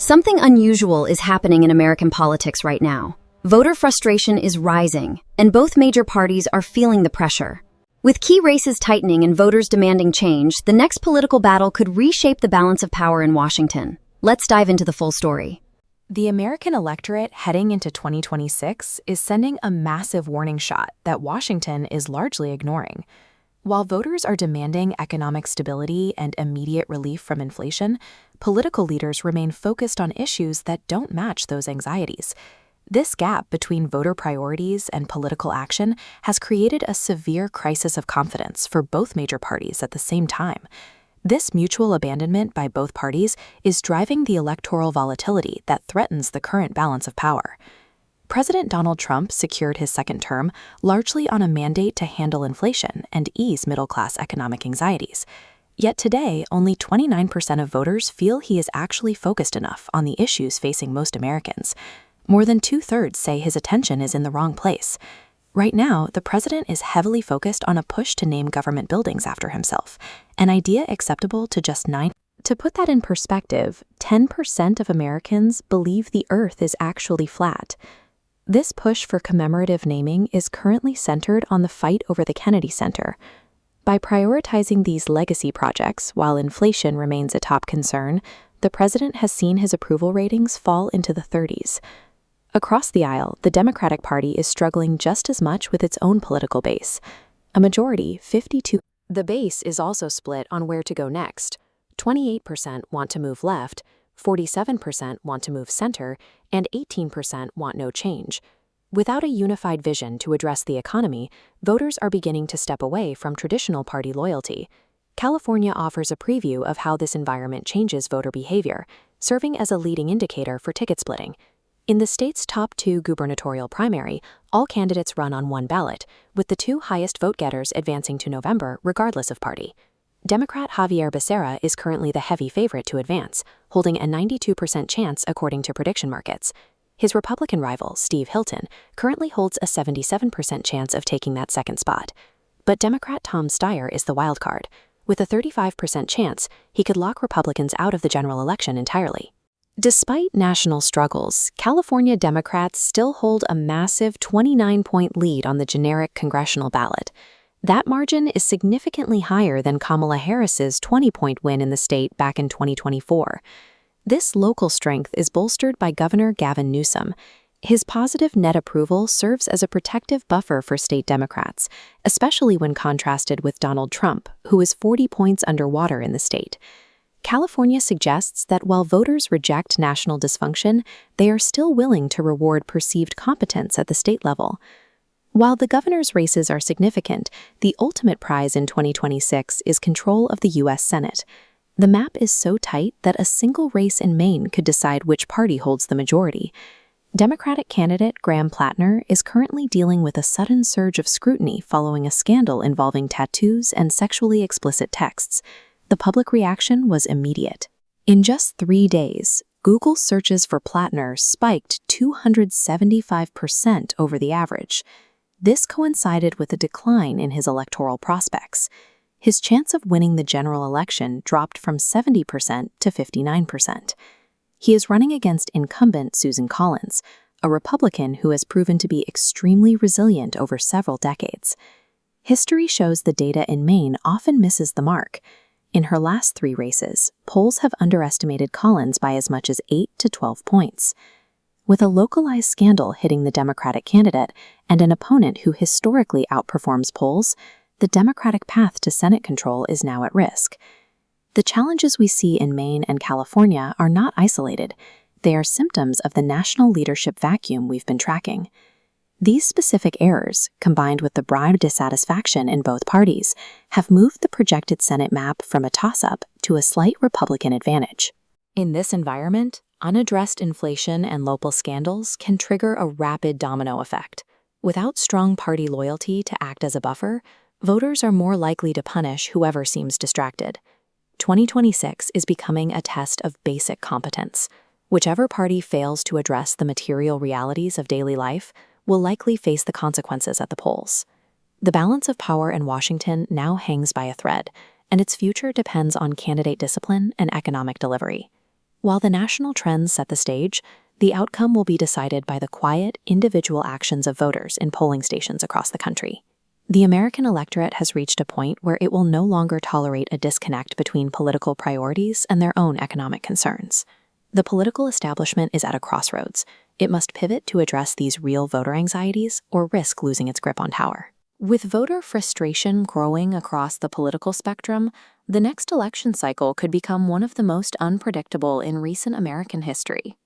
Something unusual is happening in American politics right now. Voter frustration is rising, and both major parties are feeling the pressure. With key races tightening and voters demanding change, the next political battle could reshape the balance of power in Washington. Let's dive into the full story. The American electorate heading into 2026 is sending a massive warning shot that Washington is largely ignoring. While voters are demanding economic stability and immediate relief from inflation, political leaders remain focused on issues that don't match those anxieties. This gap between voter priorities and political action has created a severe crisis of confidence for both major parties at the same time. This mutual abandonment by both parties is driving the electoral volatility that threatens the current balance of power. President Donald Trump secured his second term largely on a mandate to handle inflation and ease middle-class economic anxieties. Yet today, only 29% of voters feel he is actually focused enough on the issues facing most Americans. More than two-thirds say his attention is in the wrong place. Right now, the president is heavily focused on a push to name government buildings after himself, an idea acceptable to just 9%. To put that in perspective, 10% of Americans believe the Earth is actually flat. This push for commemorative naming is currently centered on the fight over the Kennedy Center. By prioritizing these legacy projects while inflation remains a top concern, the president has seen his approval ratings fall into the 30s. Across the aisle, the Democratic Party is struggling just as much with its own political base. A majority, 52%. The base is also split on where to go next. 28% want to move left, 47% want to move center, and 18% want no change. Without a unified vision to address the economy, voters are beginning to step away from traditional party loyalty. California offers a preview of how this environment changes voter behavior, serving as a leading indicator for ticket splitting. In the state's top two gubernatorial primary, all candidates run on one ballot, with the two highest vote-getters advancing to November regardless of party. Democrat Javier Becerra is currently the heavy favorite to advance, holding a 92% chance according to prediction markets. His Republican rival, Steve Hilton, currently holds a 77% chance of taking that second spot. But Democrat Tom Steyer is the wild card. With a 35% chance, he could lock Republicans out of the general election entirely. Despite national struggles, California Democrats still hold a massive 29-point lead on the generic congressional ballot. That margin is significantly higher than Kamala Harris's 20-point win in the state back in 2024. This local strength is bolstered by Governor Gavin Newsom. His positive net approval serves as a protective buffer for state Democrats, especially when contrasted with Donald Trump, who is 40 points underwater in the state. California suggests that while voters reject national dysfunction, they are still willing to reward perceived competence at the state level. While the governor's races are significant, the ultimate prize in 2026 is control of the U.S. Senate. The map is so tight that a single race in Maine could decide which party holds the majority. Democratic candidate Graham Plattner is currently dealing with a sudden surge of scrutiny following a scandal involving tattoos and sexually explicit texts. The public reaction was immediate. In just 3 days, Google searches for Plattner spiked 275% over the average. This coincided with a decline in his electoral prospects. His chance of winning the general election dropped from 70% to 59%. He is running against incumbent Susan Collins, a Republican who has proven to be extremely resilient over several decades. History shows the data in Maine often misses the mark. In her last 3 races, polls have underestimated Collins by as much as 8 to 12 points. With a localized scandal hitting the Democratic candidate and an opponent who historically outperforms polls, the Democratic path to Senate control is now at risk. The challenges we see in Maine and California are not isolated. They are symptoms of the national leadership vacuum we've been tracking. These specific errors, combined with the broad dissatisfaction in both parties, have moved the projected Senate map from a toss-up to a slight Republican advantage. In this environment, unaddressed inflation and local scandals can trigger a rapid domino effect. Without strong party loyalty to act as a buffer, voters are more likely to punish whoever seems distracted. 2026 is becoming a test of basic competence. Whichever party fails to address the material realities of daily life will likely face the consequences at the polls. The balance of power in Washington now hangs by a thread, and its future depends on candidate discipline and economic delivery. While the national trends set the stage, the outcome will be decided by the quiet, individual actions of voters in polling stations across the country. The American electorate has reached a point where it will no longer tolerate a disconnect between political priorities and their own economic concerns. The political establishment is at a crossroads. It must pivot to address these real voter anxieties or risk losing its grip on power. With voter frustration growing across the political spectrum, the next election cycle could become one of the most unpredictable in recent American history.